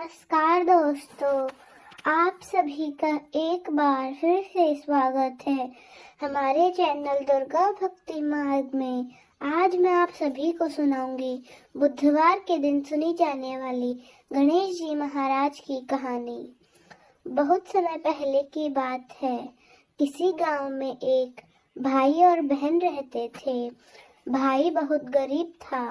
नमस्कार दोस्तों, आप सभी का एक बार फिर से स्वागत है हमारे चैनल दुर्गा भक्ति मार्ग में। आज मैं आप सभी को सुनाऊंगी बुधवार के दिन सुनी जाने वाली गणेश जी महाराज की कहानी। बहुत समय पहले की बात है। किसी गांव में एक भाई और बहन रहते थे। भाई बहुत गरीब था,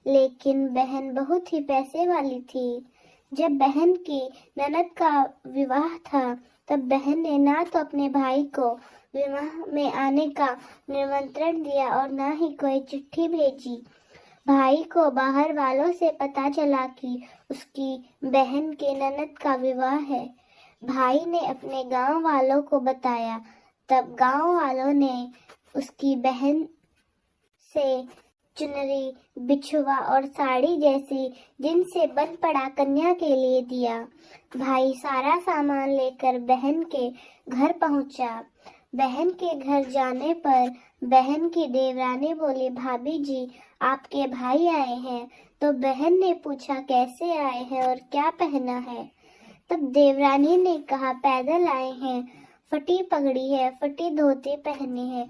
लेकिन बहन बहुत ही पैसे वाली थी। जब बहन की ननद का विवाह था, तब बहन ने ना तो अपने भाई को विवाह में आने का निमंत्रण दिया और ना ही कोई चिट्ठी भेजी। भाई को बाहर वालों से पता चला कि उसकी बहन के ननद का विवाह है। भाई ने अपने गांव वालों को बताया। तब गांव वालों ने उसकी बहन से चुनरी, बिछुआ और साड़ी जैसी जिनसे बन पड़ा कन्या के लिए दिया। भाई सारा सामान लेकर बहन के घर पहुंचा। बहन के घर जाने पर बहन की देवरानी बोली, भाभी जी, आपके भाई आए हैं। तो बहन ने पूछा, कैसे आए हैं और क्या पहना है? तब देवरानी ने कहा, पैदल आए हैं, फटी पगड़ी है, फटी धोती पहनी है।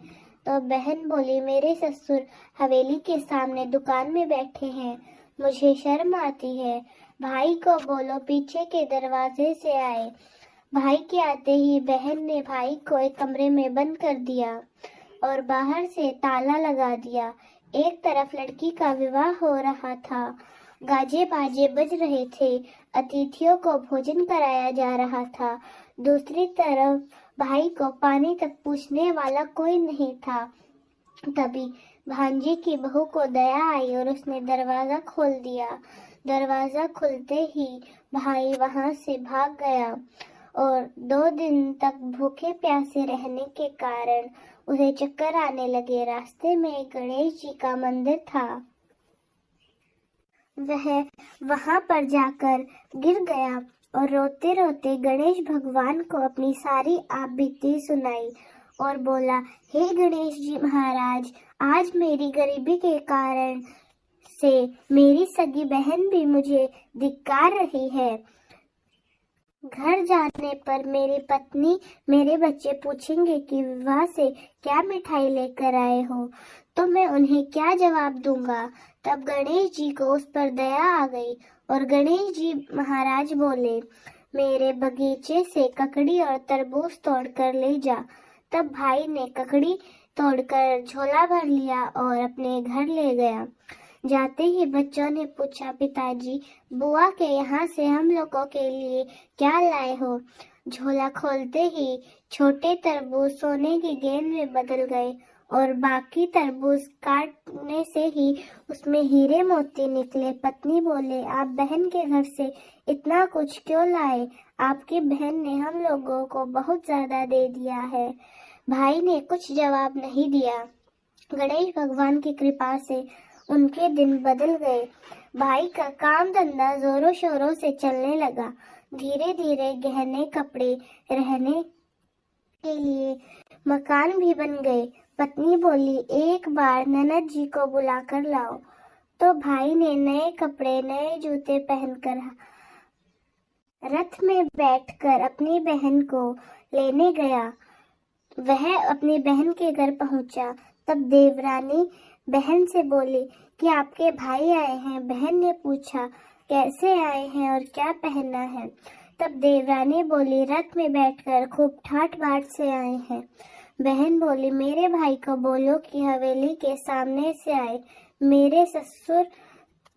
तो बहन बोली, मेरे ससुर हवेली के सामने दुकान में बैठे हैं, मुझे शर्म आती है। भाई को बोलो पीछे के दरवाजे से आए। भाई के आते ही बहन ने भाई को एक कमरे में बंद कर दिया और बाहर से ताला लगा दिया। एक तरफ लड़की का विवाह हो रहा था, गाजे बाजे बज रहे थे, अतिथियों को भोजन कराया जा रहा था। दूसरी तरफ भाई को पानी तक पूछने वाला कोई नहीं था। तभी भांजी की बहू को दया आई और उसने दरवाजा खोल दिया। दरवाजा खुलते ही भाई वहां से भाग गया और 2 दिन तक भूखे प्यासे रहने के कारण उसे चक्कर आने लगे। रास्ते में एक गणेश जी का मंदिर था। वह वहां पर जाकर गिर गया और रोते रोते गणेश भगवान को अपनी सारी आप बीती सुनाई और बोला, हे गणेश जी महाराज, आज मेरी गरीबी के कारण से मेरी सगी बहन भी मुझे धिक्कार रही है। घर जाने पर मेरी पत्नी, मेरे बच्चे पूछेंगे कि विवाह से क्या मिठाई लेकर आए हो, तो मैं उन्हें क्या जवाब दूंगा? तब गणेश जी को उस पर दया आ गई और गणेश जी महाराज बोले, मेरे बगीचे से ककड़ी और तरबूज तोड़कर ले जा। तब भाई ने ककड़ी तोड़कर झोला भर लिया और अपने घर ले गया। जाते ही बच्चों ने पूछा, पिताजी, बुआ के यहाँ से हम लोगों के लिए क्या लाए हो? झोला खोलते ही छोटे तरबूज सोने की गेंद में बदल गए और बाकी तरबूज काटने से ही उसमें हीरे मोती निकले। पत्नी बोले, आप बहन के घर से इतना कुछ क्यों लाए? आपकी बहन ने हम लोगों को बहुत ज्यादा दे दिया है। भाई ने कुछ जवाब नहीं दिया। गणेश भगवान की कृपा से उनके दिन बदल गए। भाई का काम धंधा जोरों शोरों से चलने लगा। धीरे धीरे गहने, कपड़े, रहने के लिए मकान भी बन गए। पत्नी बोली, एक बार ननद जी को बुलाकर लाओ। तो भाई ने नए कपड़े, नए जूते पहनकर रथ में बैठकर अपनी बहन को लेने गया। वह अपनी बहन के घर पहुंचा। तब देवरानी बहन से बोली कि आपके भाई आए हैं। बहन ने पूछा, कैसे आए हैं और क्या पहनना है? तब देवरानी बोली, रथ में बैठकर खूब ठाट बाट से आए हैं। बहन बोली, मेरे भाई को बोलो कि हवेली के सामने से आए, मेरे ससुर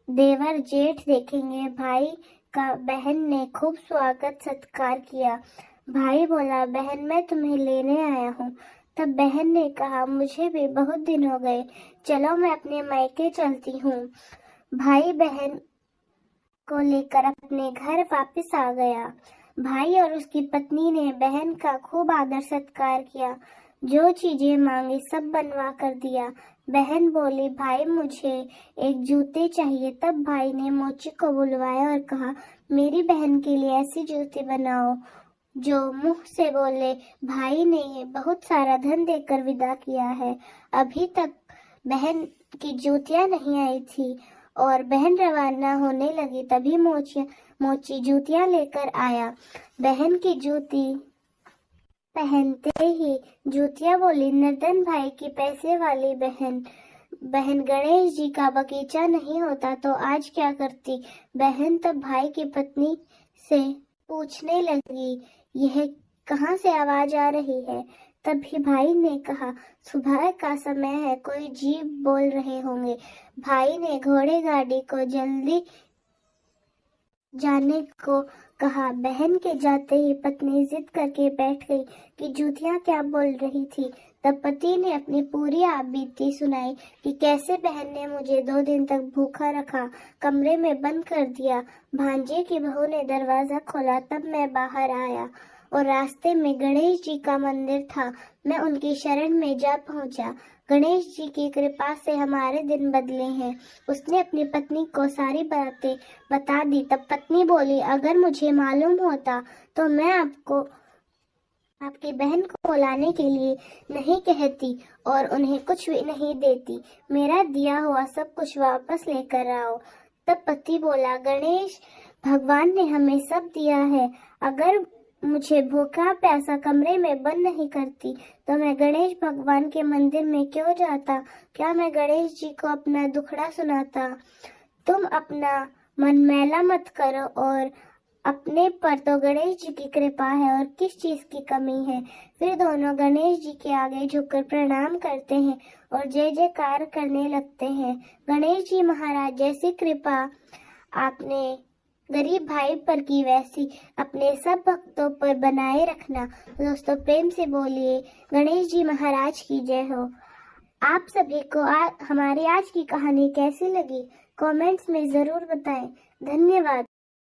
देवर जेठ देखेंगे। भाई का बहन ने खूब स्वागत सत्कार किया। भाई बोला, बहन मैं तुम्हें लेने आया हूँ। तब बहन ने कहा, मुझे भी बहुत दिन हो गए, चलो मैं अपने मायके चलती हूँ। भाई बहन को लेकर अपने घर वापस आ गया। भाई और उसकी पत्नी ने बहन का खूब आदर सत्कार किया। जो चीजें मांगी सब बनवा कर दिया। बहन बोली, भाई मुझे एक जूते चाहिए। तब भाई ने मोची को बुलवाया और कहा, मेरी बहन के लिए ऐसी जूती बनाओ जो मुंह से बोले। भाई ने ये बहुत सारा धन देकर विदा किया है। अभी तक बहन की जूतियां नहीं आई थी और बहन रवाना होने लगी तभी मोची जूतियां लेकर आया। बहन की जूती पहनते ही जूतियां बोली, निर्धन भाई की पैसे वाली बहन। बहन, गणेश जी का बगीचा नहीं होता तो आज क्या करती। बहन तब भाई की पत्नी से पूछने लगी, यह कहाँ से आवाज आ रही है। तभी भाई ने कहा, सुबह का समय है, कोई जीव बोल रहे होंगे। भाई ने घोड़े गाड़ी को जल्दी जाने को कहा। बहन के जाते ही पत्नी जिद करके बैठ गई कि जूतियां क्या बोल रही थी। तब पति ने अपनी पूरी आपबीती सुनाई कि कैसे बहन ने मुझे 2 दिन तक भूखा रखा, कमरे में बंद कर दिया। भांजे की बहू ने दरवाजा खोला, तब मैं बाहर आया और रास्ते में गणेश जी का मंदिर था। मैं उनकी शरण में जा पहुंचा। गणेश जी की कृपा से हमारे दिन बदले हैं। उसने अपनी पत्नी को सारी बातें बता दी। तब पत्नी बोली, अगर मुझे मालूम होता तो मैं आपकी बहन को लाने के लिए नहीं कहती और उन्हें कुछ भी नहीं देती। मेरा दिया हुआ सब कुछ वापस लेकर आओ। तब पति बोला, गणेश भगवान ने हमें सब दिया है। अगर मुझे भूखा प्यासा कमरे में बंद नहीं करती तो मैं गणेश भगवान के मंदिर में क्यों जाता। क्या मैं गणेश जी को अपना दुखड़ा सुनाता। तुम अपना मन मैला मत करो और अपने पर तो गणेश जी की कृपा है और किस चीज की कमी है। फिर दोनों गणेश जी के आगे झुककर प्रणाम करते हैं और जय जयकार करने लगते हैं। गणेश जी महाराज, जैसी कृपा आपने गरीब भाई पर की वैसी अपने सब भक्तों पर बनाए रखना। दोस्तों, प्रेम से बोलिए, गणेश जी महाराज की जय हो। आप सभी को हमारी आज की कहानी कैसी लगी कमेंट्स में जरूर बताएं। धन्यवाद।